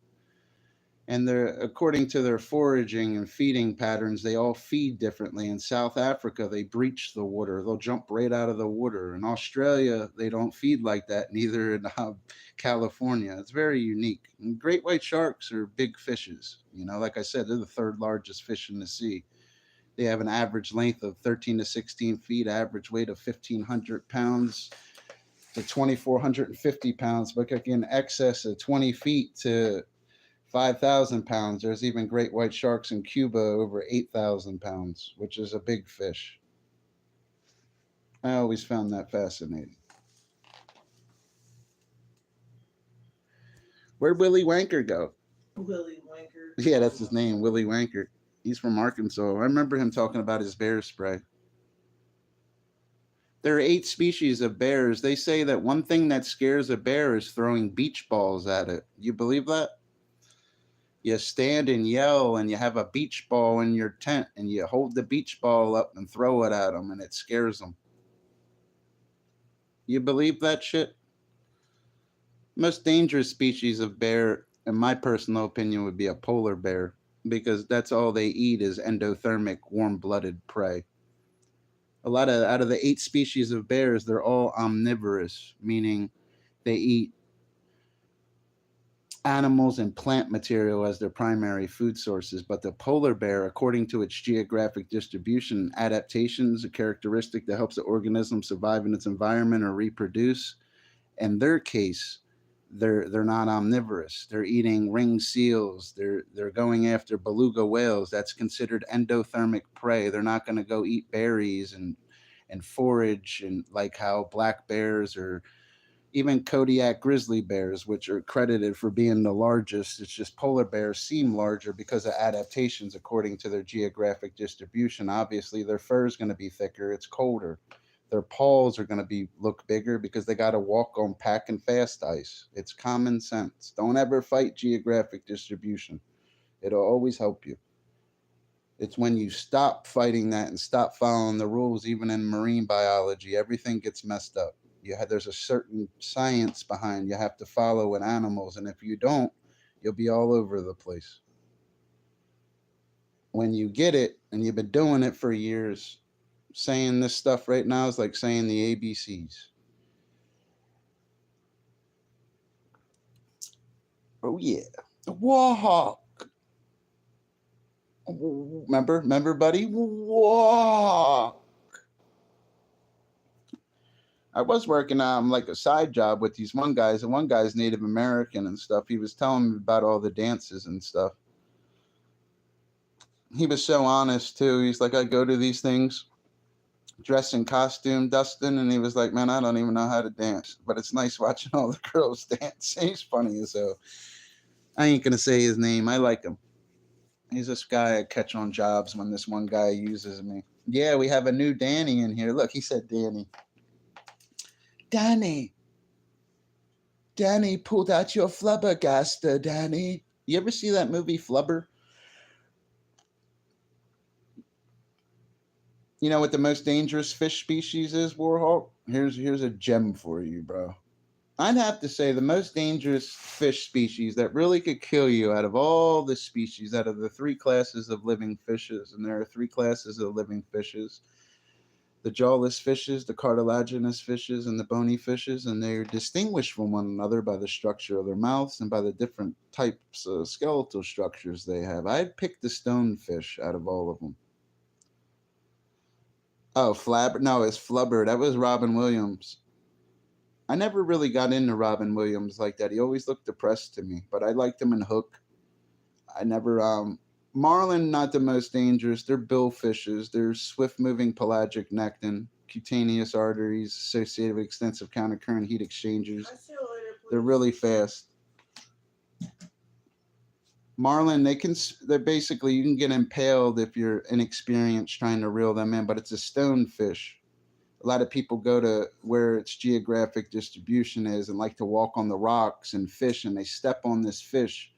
Speaker 1: And according to their foraging and feeding patterns, they all feed differently. In South Africa, they breach the water. They'll jump right out of the water. In Australia, they don't feed like that, neither in California. It's very unique. And great white sharks are big fishes. Like I said, they're the 3rd largest fish in the sea. They have an average length of 13 to 16 feet, average weight of 1,500 pounds to 2,450 pounds, but in excess of 20 feet to 5,000 pounds. There's even great white sharks in Cuba over 8,000 pounds, which is a big fish. I always found that fascinating. Where'd Willy Wanker go?
Speaker 2: Willy Wanker.
Speaker 1: Yeah, that's his name, Willy Wanker. He's from Arkansas. I remember him talking about his bear spray. There are 8 species of bears. They say that one thing that scares a bear is throwing beach balls at it. You believe that? You stand and yell and you have a beach ball in your tent and you hold the beach ball up and throw it at them and it scares them. You believe that shit? Most dangerous species of bear, in my personal opinion, would be a polar bear because that's all they eat is endothermic, warm-blooded prey. A lot of out of the 8 species of bears, they're all omnivorous, meaning they eat animals and plant material as their primary food sources. But the polar bear, according to its geographic distribution and adaptations, a characteristic that helps the organism survive in its environment or reproduce, in their case, they're not omnivorous. They're eating ring seals. They're going after beluga whales. That's considered endothermic prey. They're not going to go eat berries and forage and like how black bears or even Kodiak grizzly bears, which are credited for being the largest. It's just polar bears seem larger because of adaptations according to their geographic distribution. Obviously, their fur is going to be thicker. It's colder. Their paws are going to be look bigger because they got to walk on pack and fast ice. It's common sense. Don't ever fight geographic distribution. It'll always help you. It's when you stop fighting that and stop following the rules, even in marine biology, everything gets messed up. There's a certain science behind you have to follow with animals, and if you don't, you'll be all over the place. When you get it, and you've been doing it for years, saying this stuff right now is like saying the ABCs. Oh yeah, Warhawk. Remember, buddy? Warhawk. I was working like a side job with these one guys, and one guy's Native American and stuff. He was telling me about all the dances and stuff. He was so honest too. He's like, I go to these things dressed in costume, Dustin, and he was like, man, I don't even know how to dance, but it's nice watching all the girls dance. He's funny as hell. I ain't gonna say his name. I like him. He's this guy I catch on jobs when this one guy uses me. Yeah, we have a new Danny in here. Look, he said Danny. Danny. Danny pulled out your flubbergaster, Danny. You ever see that movie Flubber? You know what the most dangerous fish species is, Warhawk? Here's a gem for you, bro. I'd have to say the most dangerous fish species that really could kill you out of all the species, out of the 3 classes of living fishes, and there are 3 classes of living fishes: the jawless fishes, the cartilaginous fishes, and the bony fishes, and they're distinguished from one another by the structure of their mouths and by the different types of skeletal structures they have. I'd pick the stonefish out of all of them. Oh, Flabber? No, it's Flubber. That was Robin Williams. I never really got into Robin Williams like that. He always looked depressed to me, but I liked him in Hook. I never Marlin, not the most dangerous. They're billfishes. They're swift-moving pelagic nekton, cutaneous arteries associated with extensive countercurrent heat exchangers. They're really fast. Marlin, they're basically, you can get impaled if you're inexperienced trying to reel them in, but it's a stonefish. A lot of people go to where its geographic distribution is and like to walk on the rocks and fish, and they step on this fish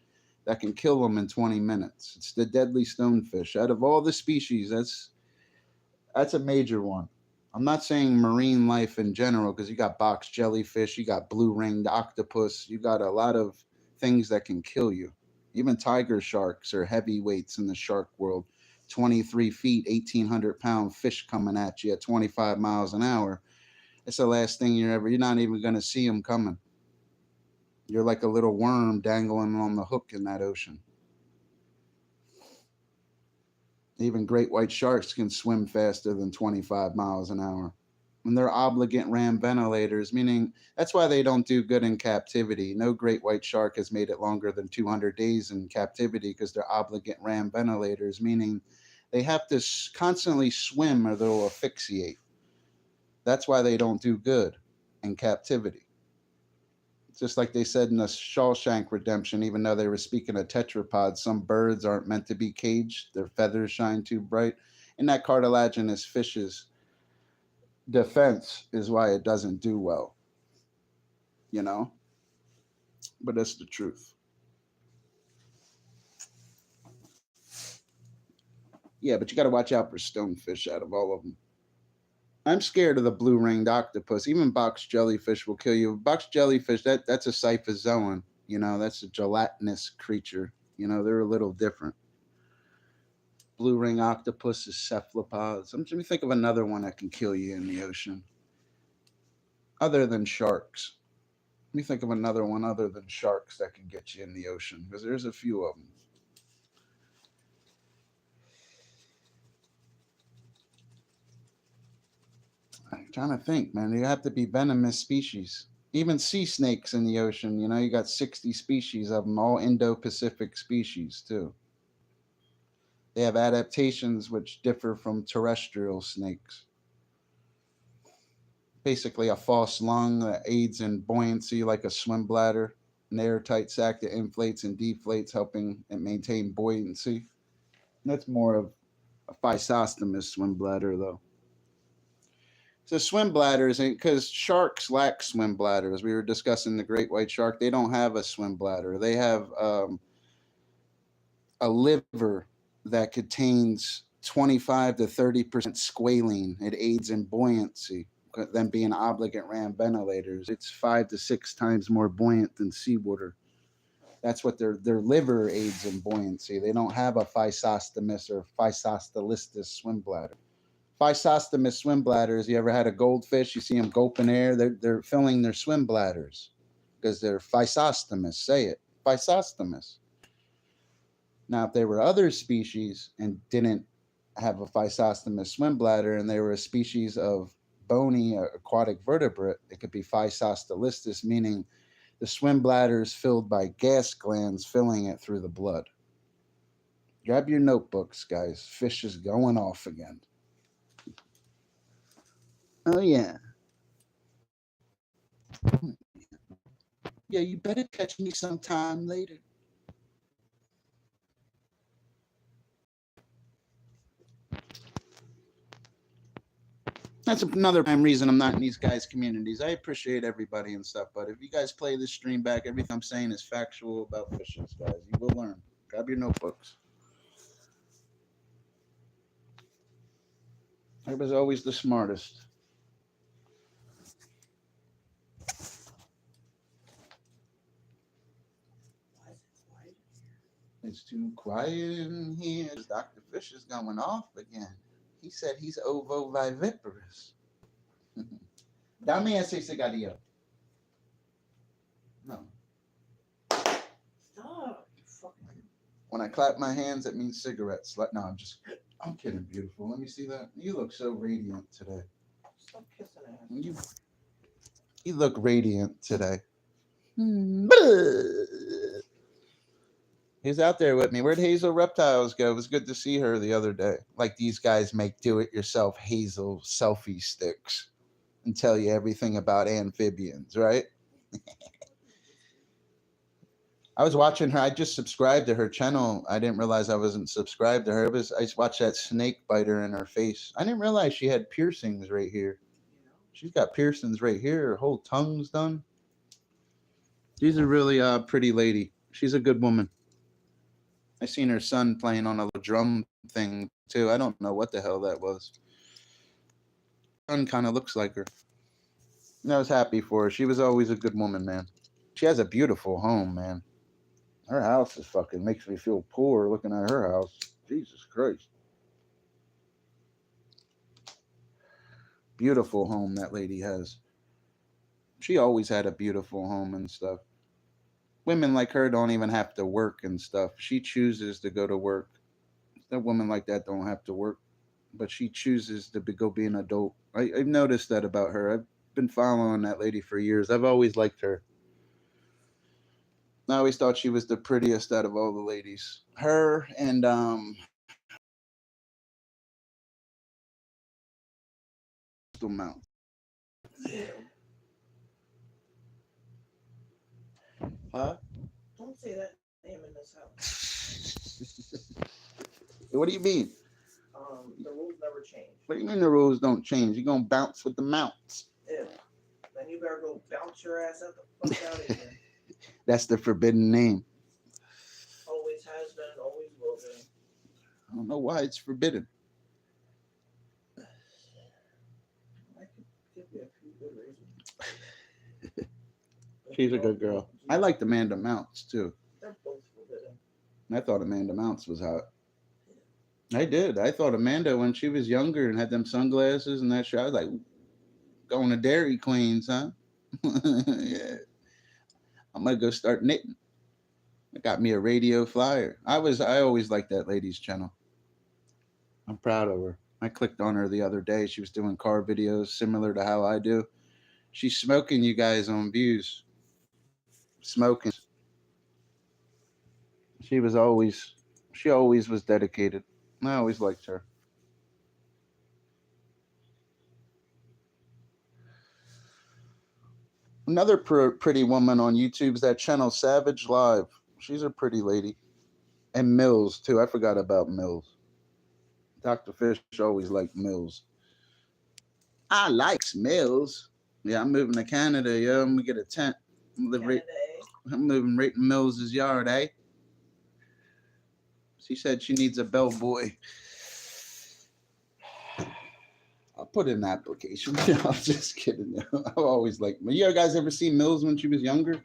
Speaker 1: that can kill them in 20 minutes. It's the deadly stonefish. Out of all the species, that's a major one. I'm not saying marine life in general, because you got box jellyfish, you got blue-ringed octopus, you got a lot of things that can kill you. Even tiger sharks are heavyweights in the shark world. 23 feet, 1,800-pound fish coming at you at 25 miles an hour. It's the last thing you're not even going to see them coming. You're like a little worm dangling on the hook in that ocean. Even great white sharks can swim faster than 25 miles an hour. And they're obligate ram ventilators, meaning that's why they don't do good in captivity. No great white shark has made it longer than 200 days in captivity because they're obligate ram ventilators, meaning they have to constantly swim or they'll asphyxiate. That's why they don't do good in captivity. Just like they said in the Shawshank Redemption, even though they were speaking of tetrapods, some birds aren't meant to be caged. Their feathers shine too bright. And that cartilaginous fish's defense is why it doesn't do well, you know? But that's the truth. Yeah, but you got to watch out for stonefish out of all of them. I'm scared of the blue-ringed octopus. Even box jellyfish will kill you. Box jellyfish, that's a scyphozoan. You know, that's a gelatinous creature. You know, they're a little different. Blue ring octopus is cephalopods. I'm trying to think of another one that can kill you in the ocean. Other than sharks. Let me think of another one other than sharks that can get you in the ocean, because there's a few of them. I'm trying to think, man. You have to be venomous species. Even sea snakes in the ocean, you know, you got 60 species of them, all Indo-Pacific species, too. They have adaptations which differ from terrestrial snakes. Basically, a false lung that aids in buoyancy like a swim bladder, an airtight sac that inflates and deflates, helping it maintain buoyancy. That's more of a physostomus swim bladder, though. So swim bladders, because sharks lack swim bladders. We were discussing the great white shark. They don't have a swim bladder. They have a liver that contains 25 to 30% squalene. It aids in buoyancy than being obligate ram ventilators. It's 5 to 6 times more buoyant than seawater. That's what their liver aids in buoyancy. They don't have a physostomus or physostolistus swim bladder. Physostomus swim bladders, you ever had a goldfish, you see them gulping air, they're filling their swim bladders because they're physostomus. Say it, physostomus. Now, if they were other species and didn't have a physostomus swim bladder and they were a species of bony aquatic vertebrate, it could be physostolistus, meaning the swim bladder is filled by gas glands filling it through the blood. Grab your notebooks, guys. Fish is going off again. Oh, yeah. Yeah, you better catch me sometime later. That's another prime reason I'm not in these guys' communities. I appreciate everybody and stuff, but if you guys play this stream back, everything I'm saying is factual about fishing, guys. You will learn. Grab your notebooks. I was always the smartest. It's too quiet in here. Dr. Fish is going off again. He said he's ovoviviparous. Dame ese cigarrillo. No.
Speaker 2: Stop. You fucking.
Speaker 1: When I clap my hands, it means cigarettes. No, I'm kidding, beautiful. Let me see that. You look so radiant today.
Speaker 2: Stop kissing ass.
Speaker 1: You look radiant today. He's out there with me. Where'd Hazel Reptiles go? It was good to see her the other day. Like these guys make do-it-yourself Hazel selfie sticks and tell you everything about amphibians, right? I was watching her. I just subscribed to her channel. I didn't realize I wasn't subscribed to her. I just watched that snake biter in her face. I didn't realize she had piercings right here. She's got piercings right here. Her whole tongue's done. She's a really pretty lady. She's a good woman. I seen her son playing on a little drum thing too. I don't know what the hell that was. Son kind of looks like her. And I was happy for her. She was always a good woman, man. She has a beautiful home, man. Her house is fucking makes me feel poor looking at her house. Jesus Christ. Beautiful home that lady has. She always had a beautiful home and stuff. Women like her don't even have to work and stuff. She chooses to go to work. A woman like that don't have to work. but she chooses to go be an adult. I've noticed that about her. I've been following that lady for years. I've always liked her. I always thought she was the prettiest out of all the ladies. Her and Crystal Mount.
Speaker 2: Ew.
Speaker 1: Huh?
Speaker 2: Don't say that name in this house.
Speaker 1: What do you mean?
Speaker 2: The rules never change.
Speaker 1: What do you mean the rules don't change? You're gonna bounce with the mounts.
Speaker 2: Ew. Then you better go bounce your ass out the fuck out of here.
Speaker 1: That's the forbidden name.
Speaker 2: Always has been, always will be.
Speaker 1: I don't know why it's forbidden.
Speaker 2: I could give you a few good reasons.
Speaker 1: She's a good girl. I liked Amanda Mounts too.
Speaker 2: They're both forbidden.
Speaker 1: I thought Amanda Mounts was hot. I did. I thought Amanda, when she was younger and had them sunglasses and that shit, I was like, going to Dairy Queens, huh? Yeah. I'm gonna go start knitting. I got me a radio flyer. I always liked that lady's channel. I'm proud of her. I clicked on her the other day. She was doing car videos similar to how I do. She's smoking you guys on views. Smoking. She always was dedicated. I always liked her. Another pretty woman on YouTube's that channel, Savage Live. She's a pretty lady. And Mills, too. I forgot about Mills. Dr. Fish always liked Mills. I likes Mills. Yeah, I'm moving to Canada, yo. I'm going to get a tent. I'm moving right in Mills' yard, eh? She said she needs a bellboy. I'll put in an application. I'm just kidding. I've always liked. You guys ever seen Mills when she was younger?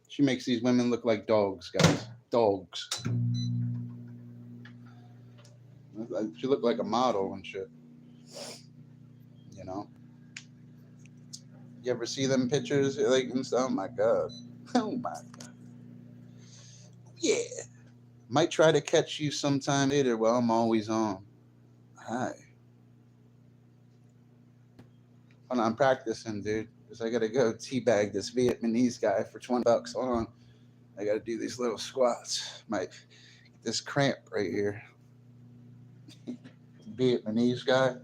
Speaker 1: She makes these women look like dogs, guys. Dogs. She looked like a model and shit. You know? You ever see them pictures? Like, and stuff? Oh my God. Oh my God. Yeah. Might try to catch you sometime later while I'm always on. Hi. Hold on, I'm practicing, dude. Because I gotta go teabag this Vietnamese guy for $20. Hold on. I gotta do these little squats. Might get this cramp right here. Vietnamese guy.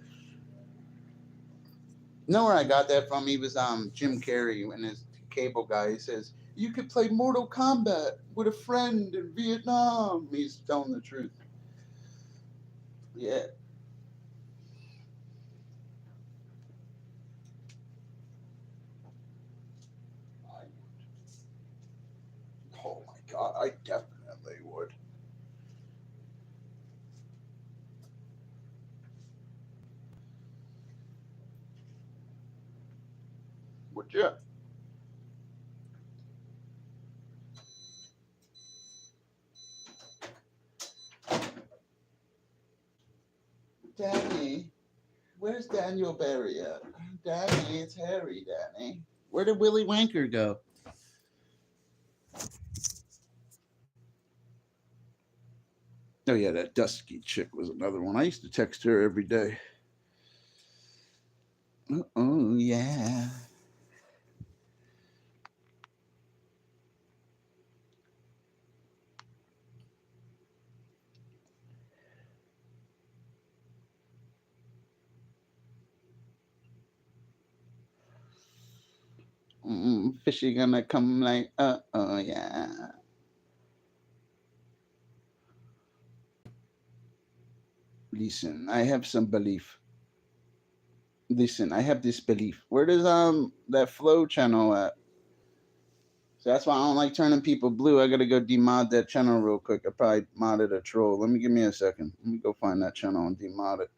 Speaker 1: You know where I got that from? He was Jim Carrey and his cable guy. He says, you could play Mortal Kombat with a friend in Vietnam. He's telling the truth. Yeah. Oh my God, I definitely would. Would you? Danny, where's Daniel Barry at? Danny, it's Harry, Danny. Where did Willy Wanker go? Oh yeah, that dusky chick was another one. I used to text her every day. Oh yeah. Fishy gonna come like, oh yeah. Listen, I have some belief. Listen, I have this belief. Where does that flow channel at? So that's why I don't like turning people blue. I gotta go demod that channel real quick. I probably modded a troll. Give me a second. Let me go find that channel and demod it.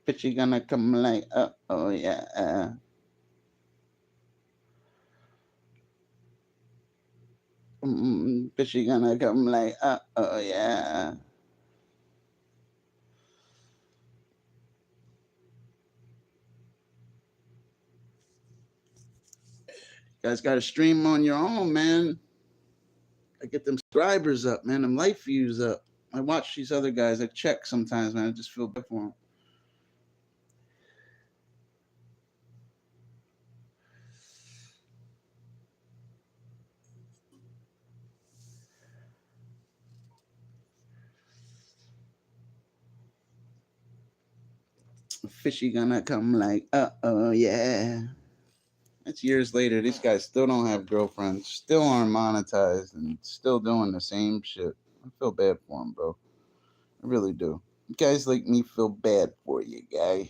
Speaker 1: Bitchy gonna come like, oh yeah. Bitchy gonna come like, oh yeah. Guys got to stream on your own, man. I get them subscribers up, man. Them life views up. I watch these other guys. I check sometimes, man. I just feel bad for them. Fishy gonna come like, uh-oh, yeah. That's years later. These guys still don't have girlfriends, still aren't monetized, and still doing the same shit. I feel bad for them, bro. I really do. Guys like me feel bad for you, guy.